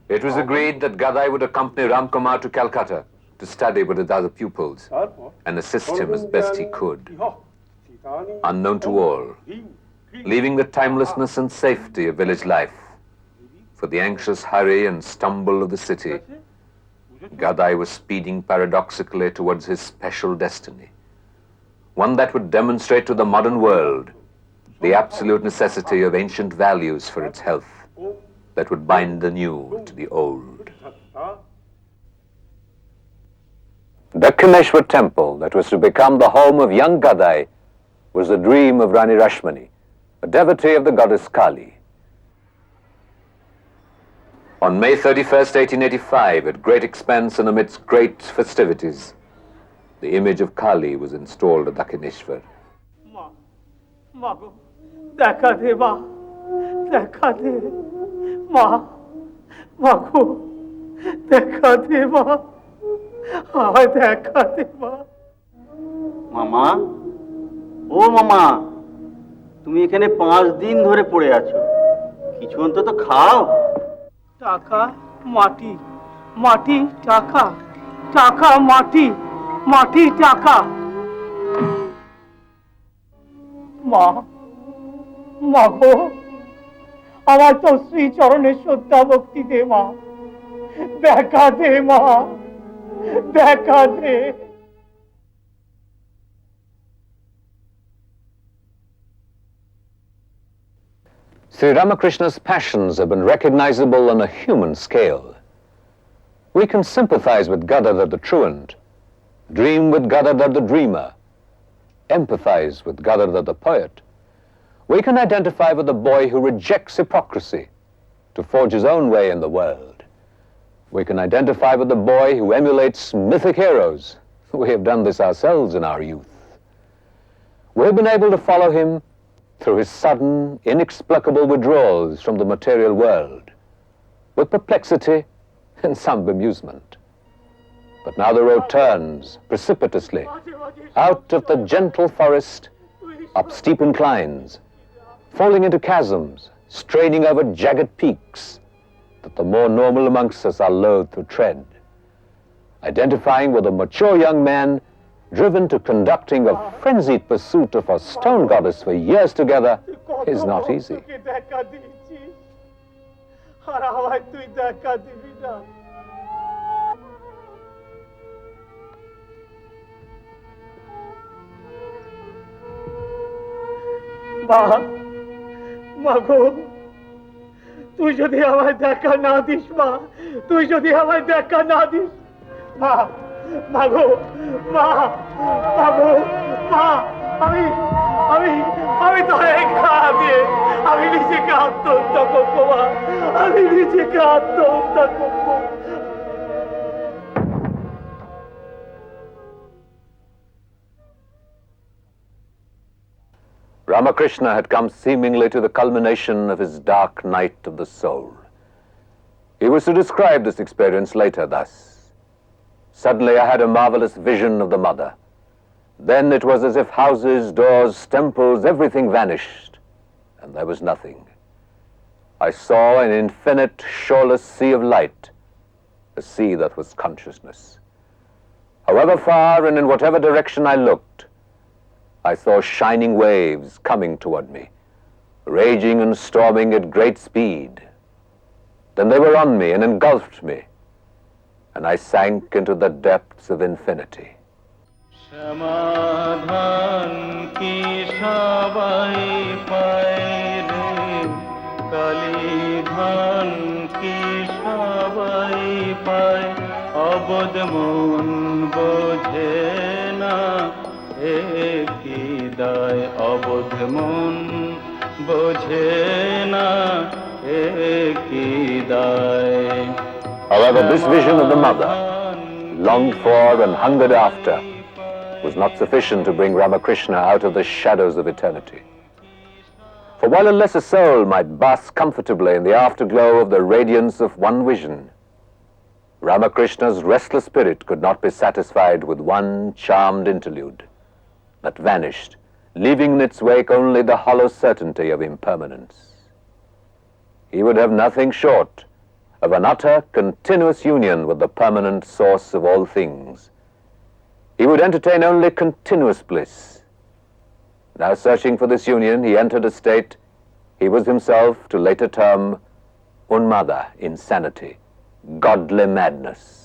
It was agreed that Gadai would accompany Ramkumar to Calcutta to study with his other pupils and assist him as best he could, unknown to all, leaving the timelessness and safety of village life for the anxious hurry and stumble of the city. Gadai was speeding paradoxically towards his special destiny, one that would demonstrate to the modern world the absolute necessity of ancient values for its health, that would bind the new to the old. Dakshineshwar temple that was to become the home of young Gadai was the dream of Rani Rashmani, a devotee of the goddess Kali. On May 31st, 1885, at great expense and amidst great festivities, the image of Kali was installed at Dakshineshwar. মামা, ও মামা, তুমি এখানে 5 দিন ধরে পড়ে আছো, কিছু অন্তত খাও। টাকা মাটি, মাটি টাকা, টাকা মাটি, মাটি টাকা। মা, মাগো, আমার তো শ্রী চরণের শ্রদ্ধা ভক্তি দে মা, দেখা দে মা, দেখা দে। Sri Ramakrishna's passions have been recognizable on a human scale. We can sympathize with Gadadhar the truant, dream with Gadadhar the dreamer, empathize with Gadadhar the poet. We can identify with the boy who rejects hypocrisy to forge his own way in the world. We can identify with the boy who emulates mythic heroes. We have done this ourselves in our youth. We have been able to follow him through his sudden, inexplicable withdrawals from the material world, with perplexity and some bemusement. But now the road turns precipitously out of the gentle forest, up steep inclines, falling into chasms, straining over jagged peaks that the more normal amongst us are loath to tread. Identifying with a mature young man driven to conducting a frenzied pursuit of a stone goddess for years together is not easy. মাগো, তুই যদি আমায় দেখা না this মা, তুই যদি আমায় দেখা না দিস মা, মাগো, মা, মাগো, মা, আমি আমি আমি তোর একা দিয়ে আমি নিজেকে আত্মহত্যা করবো মা, আমি নিজেকে আত্মহত্যা করবো। Ramakrishna had come seemingly to the culmination of his dark night of the soul. He was to describe this experience later thus: "Suddenly I had a marvelous vision of the mother. Then it was as if houses, doors, temples, everything vanished, and there was nothing. I saw an infinite, shoreless sea of light, a sea that was consciousness. However far and in whatever direction I looked, I saw shining waves coming toward me, raging and storming at great speed. Then they were on me and engulfed me, and I sank into the depths of infinity." সমাধান কি সবাই পায় রে, কালীধান কি সবাই পায়, অবোধ মন বোঝে না এ কি দায়, অবোধ মন বোঝে না এ কি দায়। However, this vision of the mother, longed for and hungered after, was not sufficient to bring Ramakrishna out of the shadows of eternity. For while a lesser soul might bask comfortably in the afterglow of the radiance of one vision, Ramakrishna's restless spirit could not be satisfied with one charmed interlude that vanished, leaving in its wake only the hollow certainty of impermanence. he would have nothing short of an utter, continuous union with the permanent source of all things. He would entertain only continuous bliss. Now searching for this union, he entered a state he was himself to later term Unmada, insanity, godly madness.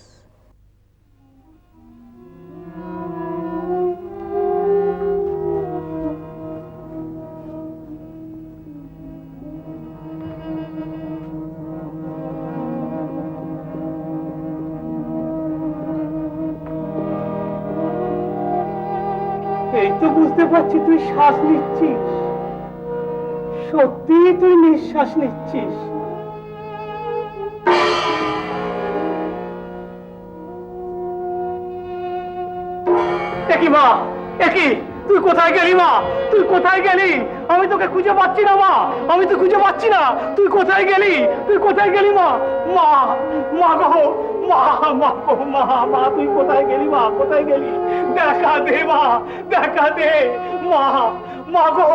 এই তো বুঝতে পারছি তুই শ্বাস নিচ্ছিস, সত্যি তুই নিঃশ্বাস নিচ্ছিস। একই মা, একই তুই কোথায় গেলি মা? তুই কোথায় গেলি? আমি তোকে খুঁজে পাচ্ছি না মা, আমি তো খুঁজে পাচ্ছি না। তুই কোথায় গেলি? তুই কোথায় গেলি মা? মা, মা গো, মা, মা গো, মা, মা তুই কোথায় গেলি মা? কোথায় গেলি? দেখা দে মা, দেখা দে মা, মা গো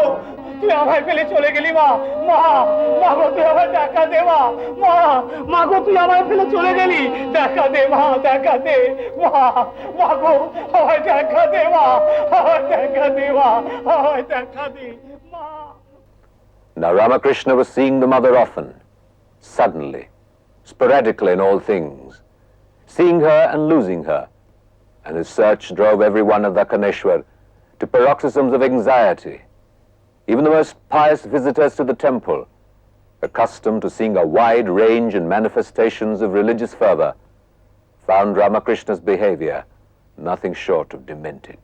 তুই আমায় ফেলে চলে গেলি মা, মা, মা গো তুই আমায় দেখা দে মা, মা, মা গো তুই আমায় ফেলে চলে গেলি, দেখা দে মা, দেখা দে মা, মা গো আমায় দেখা দে মা, আমায় দেখা দে মা, আমায় দেখা দে মা। Now Ramakrishna was seeing the mother often, suddenly, sporadically in all things, seeing her and losing her, and his search drove every one of the Kaneshwar to paroxysms of anxiety. Even the most pious visitors to the temple, accustomed to seeing a wide range and manifestations of religious fervor, found Ramakrishna's behavior nothing short of demented.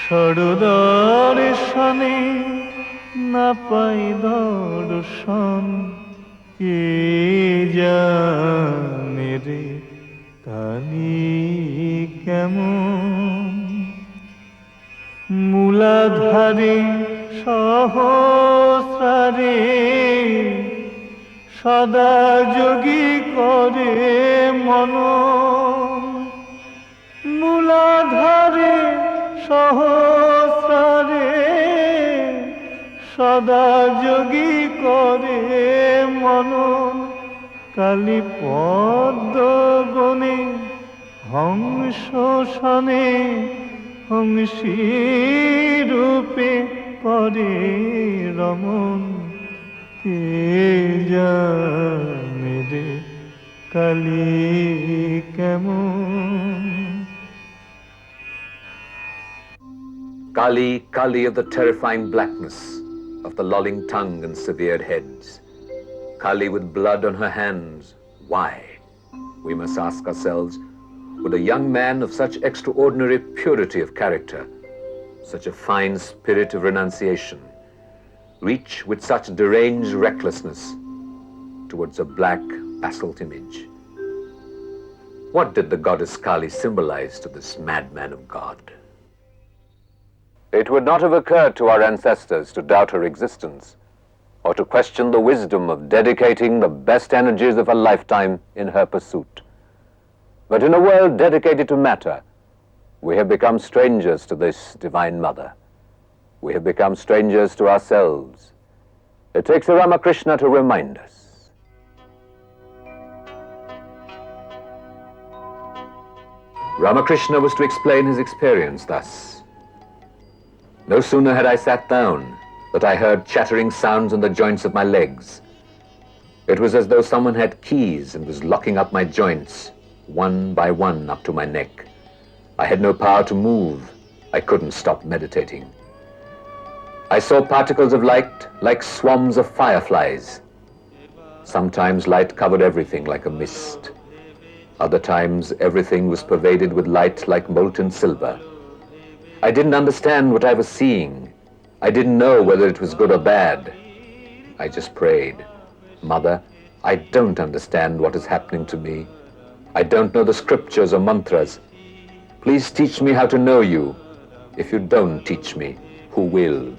সরদারশনে না পাই দর্শন, কে জানে রে কালী কেমন। মূলাধারে সহস্রারে সদা যোগী করে মন, মূলাধারে সহস্রারে সদা যোগী করে মনন। কালী পদ্ম গণে হংস শনে হংসী রূপে করে রমন, কে জানে রে কালী কেমন। Kali, Kali of the terrifying blackness, of the lolling tongue and severed heads. Kali with blood on her hands. Why? We must ask ourselves, would a young man of such extraordinary purity of character, such a fine spirit of renunciation, reach with such deranged recklessness towards a black basalt image? What did the goddess Kali symbolize to this madman of God? It would not have occurred to our ancestors to doubt her existence or to question the wisdom of dedicating the best energies of a lifetime in her pursuit. But in a world dedicated to matter, we have become strangers to this Divine Mother. We have become strangers to ourselves. It takes a Ramakrishna to remind us. Ramakrishna was to explain his experience thus. No sooner had I sat down that I heard chattering sounds in the joints of my legs. It was as though someone had keys and was locking up my joints, one by one up to my neck. I had no power to move. I couldn't stop meditating. I saw particles of light like swarms of fireflies. Sometimes light covered everything like a mist. Other times everything was pervaded with light like molten silver. I didn't understand what I was seeing. I didn't know whether it was good or bad. I just prayed, Mother, I don't understand what is happening to me. I don't know the scriptures or mantras. Please teach me how to know you. If you don't teach me, who will?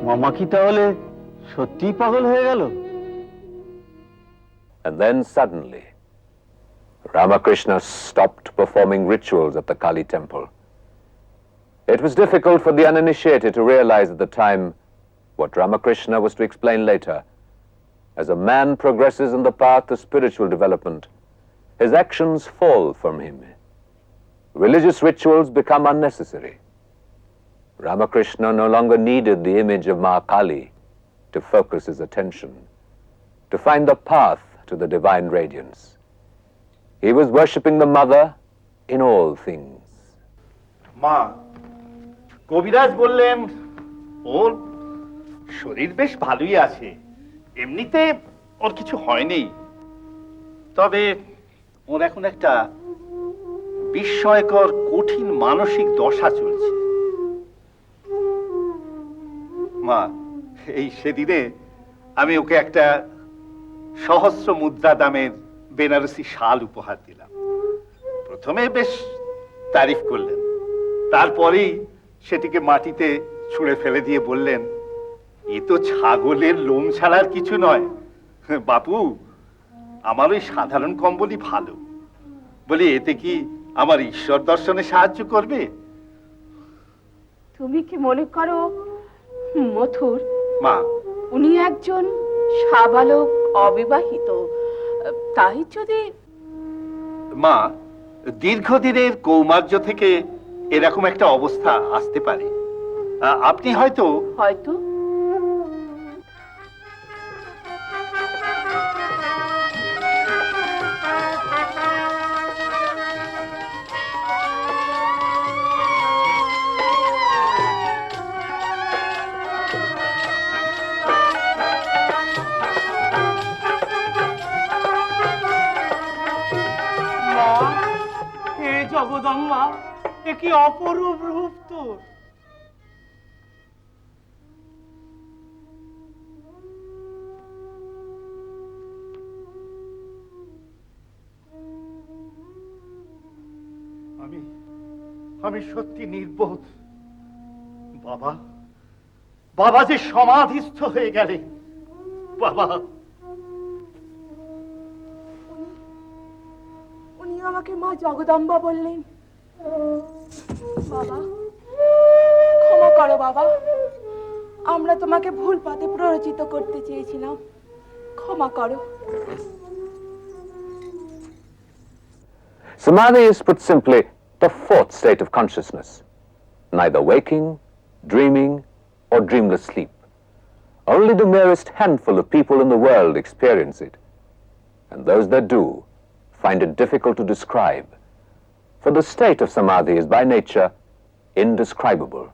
মামা কি তাহলে সত্যিই পাগল হয়ে গেল? And then suddenly, Ramakrishna stopped performing rituals at the Kali temple. It was difficult for the uninitiated to realize at the time what Ramakrishna was to explain later. As a man progresses in the path of spiritual development, his actions fall from him. Religious rituals become unnecessary. Ramakrishna no longer needed the image of Ma Kali to focus his attention, to find the path to the divine radiance. He was worshipping the Mother in all things. মা, কবিরাজ বললেন ওর শরীর বেশ ভালোই আছে, এমনিতে ওর কিছু হয়নি, তবে ওর এখন একটা বিস্ময়কর কঠিন মানসিক দশা চলছে। মা, এই সেদিনে আমি ওকে একটা সহস্র মুদ্রা দামের বেনারসি শাল উপহার দিলাম। প্রথমে বেশ তারিফ করলেন, তারপরেই সেটিকে মাটিতে ছুঁড়ে ফেলে দিয়ে বললেন, এ তো ছাগলের লোম ছাড়ার কিছু নয় বাপু, আমার ওই সাধারণ কম্বলই ভালো। বলি, এতে কি আমার ঈশ্বর দর্শনে সাহায্য করবে? তুমি কি মনে করো মথুর, মা, উনি একজন সাবালক অবিবাহিত, তাই যদি? মা, দীর্ঘদিনের কৌমার্য থেকে এরকম একটা অবস্থা আসতে পারে। আপনি হয়তো হয়তো জগদম্বা, এ কি অপরূপ রূপ তোর! আমি সত্যি নির্বোধ। বাবা, বাবা যে সমাধিস্থ হয়ে গেলেন। বাবা, উনি আমাকে মা জগদম্বা বললেন। বাবা, ক্ষমা করো বাবা, আমরা তোমাকে ভুল পথে প্ররোচিত করতে চেয়েছিলাম, ক্ষমা করো। Samadhi is, put simply, the fourth state of consciousness, neither waking, dreaming, or dreamless sleep. Only the merest handful of people in the world experience it, and those that do find it difficult to describe, for the state of Samadhi is by nature indescribable.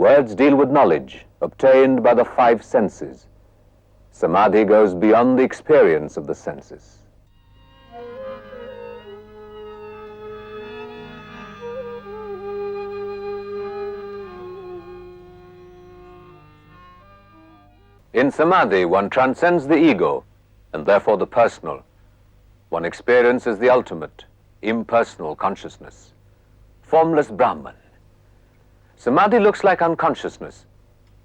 Words deal with knowledge obtained by the five senses. Samadhi goes beyond the experience of the senses. In Samadhi, one transcends the ego and therefore the personal. One experiences the ultimate, impersonal consciousness, formless Brahman. Samadhi looks like unconsciousness,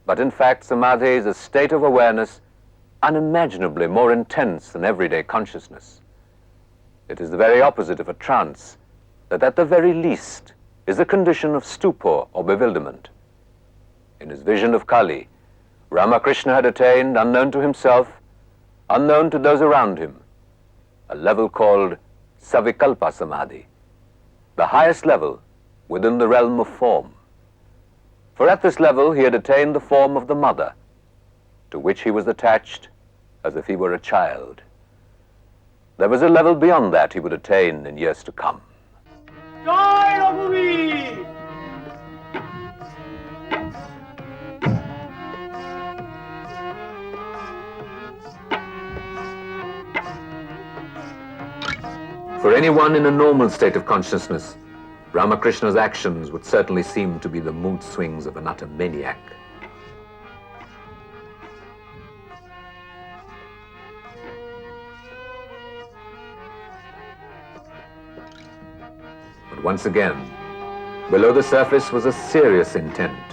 but in fact Samadhi is a state of awareness unimaginably more intense than everyday consciousness. It is the very opposite of a trance, that at the very least is a condition of stupor or bewilderment, In his vision of Kali, Ramakrishna had attained, unknown to himself, unknown to those around him, a level called Savikalpa Samadhi, the highest level within the realm of form. For at this level he had attained the form of the mother, to which he was attached as if he were a child. There was a level beyond that he would attain in years to come. Joy Raghubir. For anyone in a normal state of consciousness, Ramakrishna's actions would certainly seem to be the mood swings of an utter maniac. But once again, below the surface was a serious intent.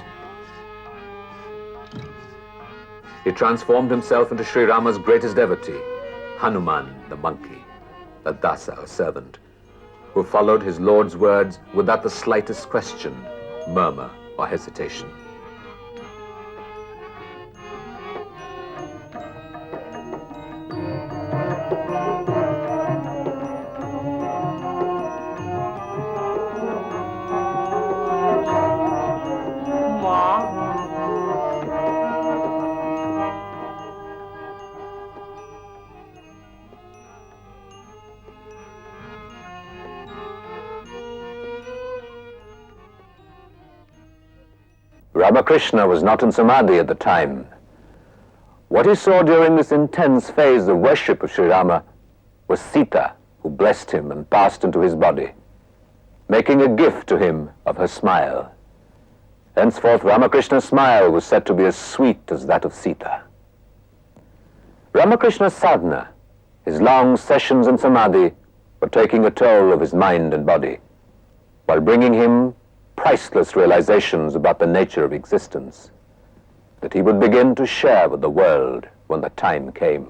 He transformed himself into Sri Rama's greatest devotee, Hanuman the monkey, the dasa, or servant, who followed his Lord's words without the slightest question, murmur, or hesitation. Ramakrishna was not in Samadhi at the time. What he saw during this intense phase of worship of Sri Rama was Sita, who blessed him and passed into his body, making a gift to him of her smile. Henceforth, Ramakrishna's smile was said to be as sweet as that of Sita. Ramakrishna's sadhana, his long sessions in Samadhi, were taking a toll of his mind and body, while bringing him priceless realizations about the nature of existence that he would begin to share with the world when the time came.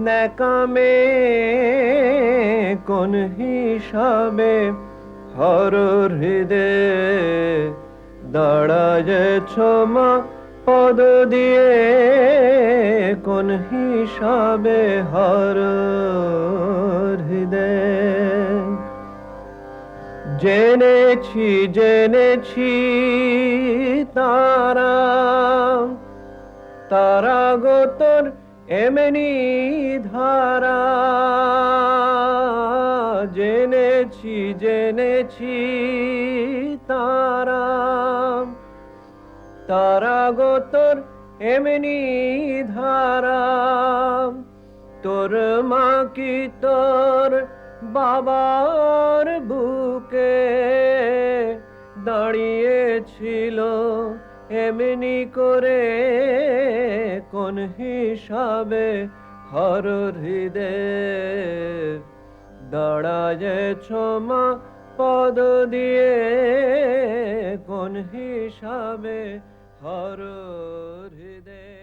নেকামে কোন হিসাবে হর হৃদয়ে দাঁড়ায়েছ মা পদ দিয়ে কোন হিসাবে হর হৃদয়ে জেনেছি জেনেছি তারা তারা গোতর এমনি ধারা জেনেছি জেনেছি তারা তারা গোতর এমনি ধারা তোর মা কি তোর বাবার বুকে দাঁড়িয়েছিল এমনি করে কোন হিসাবে হর হৃদয়ে দাঁড়ায়েছ মা পদ দিয়ে কোন হিসাবে হর হৃদয়ে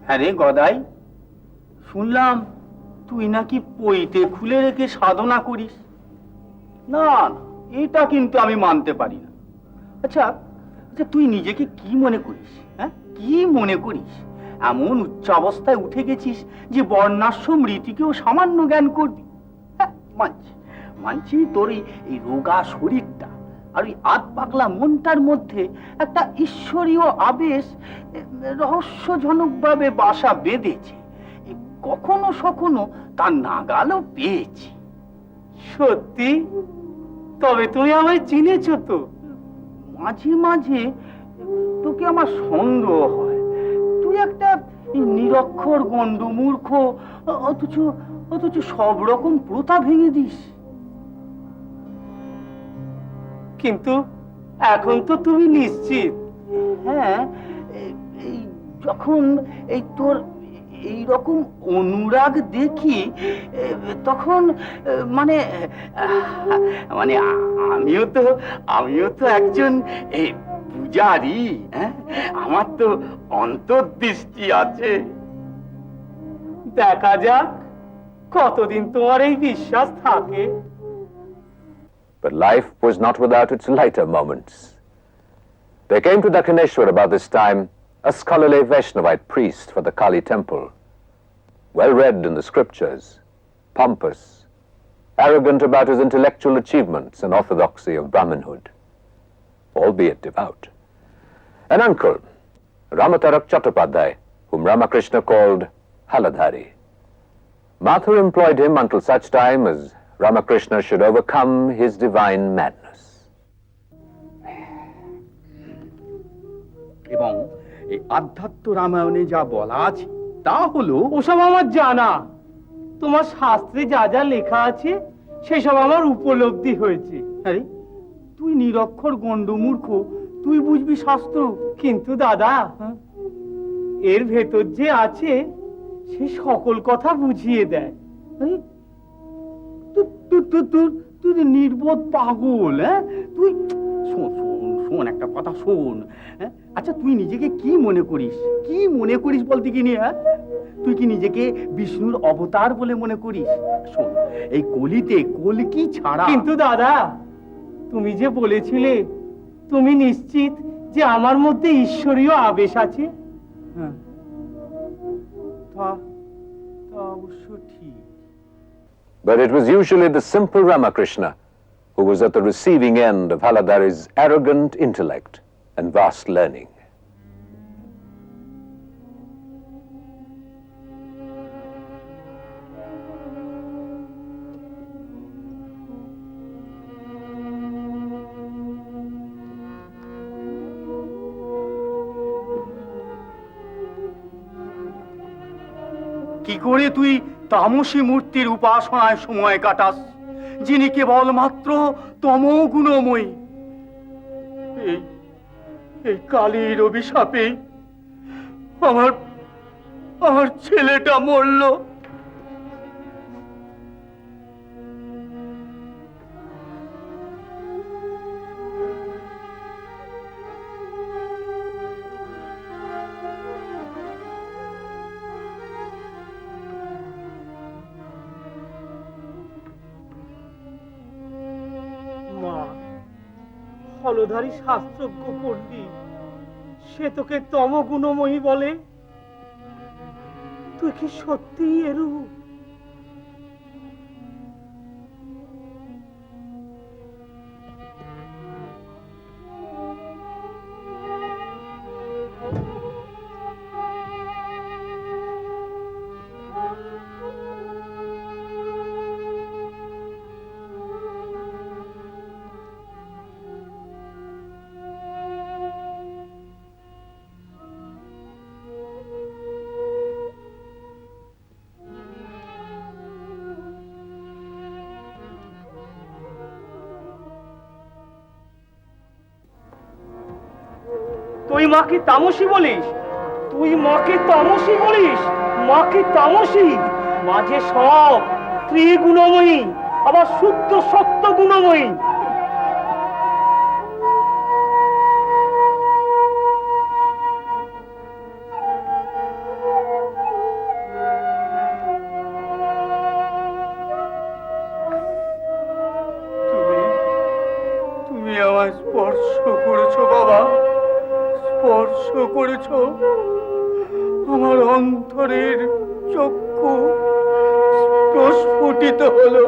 হ্যাঁ রে গদাই, শুনলাম তুই নাকি পইতে খুলে রেখে সাধনা করিস। না না, এটা কিন্তু আমি মানতে পারি না। আচ্ছা আচ্ছা, তুই নিজেকে কি মনে করিস? হ্যাঁ, কি মনে করিস? এমন উচ্চ অবস্থায় উঠে গেছিস যে বর্ণাশ্রম রীতিকেও সামান্য জ্ঞান করবি? হ্যাঁ মানছি মানছি, তোর এই রোগা শরীরটা আর ওই আধ পাগলা মনটার মধ্যে একটা ঈশ্বরীয় আবেশ রহস্যজনকভাবে বাসা বেঁধেছে। কখনো কখনো তার নাগালও পেয়েছি। সত্যি? তবে তুমি আমায় চিনেছ তো? মাঝে মাঝে তোকে আমার সন্দেহ হয়। তুই একটা নিরক্ষর গন্ডু মূর্খ, অথচ অথচ সব রকম প্রথা ভেঙে দিস। কিন্তু এখন তো তুমি নিশ্চিত? হ্যাঁ, এই যখন এই তোর এইরকম অনুরাগ দেখি তখন মানে মানে আমিও তো একজন পূজারি, হ্যাঁ, আমার তো অন্তর্দৃষ্টি আছে। দেখা যাক কতদিন তোমার এই বিশ্বাস থাকে। But life was not without its lighter moments. There came to Dakshineshwar about this time a scholarly Vaishnavite priest for the Kali temple, well read in the scriptures, pompous, arrogant about his intellectual achievements and orthodoxy of Brahmanhood, albeit devout. An uncle, Ramatarak Chattopadhyay, whom Ramakrishna called Haladhari. Mathur employed him until such time as Ramakrishna should overcome his divine madness. এবং এই আধ্যাত্ম রামায়ণে যা বলা আছে তা হলো, ওসব আমার জানা। তোমার শাস্ত্রে যা যা লেখা আছে সেসব আমার উপলব্ধি হয়েছে। আরে তুই নিরক্ষর গণ্ডমূর্খ, তুই বুঝবি শাস্ত্র? কিন্তু দাদা, এর ভেতর যে আছে সে সকল কথা বুঝিয়ে দেয়। আরে তুই নির্বোধ পাগল, হ্যাঁ? তুই শোন শোন শোন, একটা কথা শোন, হ্যাঁ? আচ্ছা তুই নিজেকে কি মনে করিস? কি মনে করিস বলতে কি নিয়ে, হ্যাঁ? তুই কি নিজেকে বিষ্ণুর অবতার বলে মনে করিস? শোন, এই কলিতে কলকি ছাড়া। কিন্তু দাদা, তুমি যে বলেছিলে তুমি নিশ্চিত যে আমার মধ্যে ঈশ্বরীয় আবেশ আছে। হ্যাঁ, তা অবশ্য ঠিক। But it was usually the simple Ramakrishna who was at the receiving end of Haladhari's arrogant intellect and vast learning. কি করে তুই তামসী মূর্তির উপাসনায় সময় কাটাস, যিনি কেবলমাত্র তমগুণময়ী? এই কালীর অভিশাপে আমার ছেলেটা মরল। হলধারী শাস্ত্রজ্ঞ পণ্ডিত, সে তোকে তমগুণময়ী বলে? তুই কি সত্যি এরূপ? তুই মাকে তামসী বলিস? তুই মাকে তামসী বলিস? মাকে তামসী? মাঝে সব ত্রিগুণময়ী, আবার শুদ্ধ সত্য গুণময়ী। তুমি আমায় স্পর্শ করেছো বাবা, স্পর্শ করেছো। আমার অন্তরের চক্ষু প্রস্ফুটিত হলো।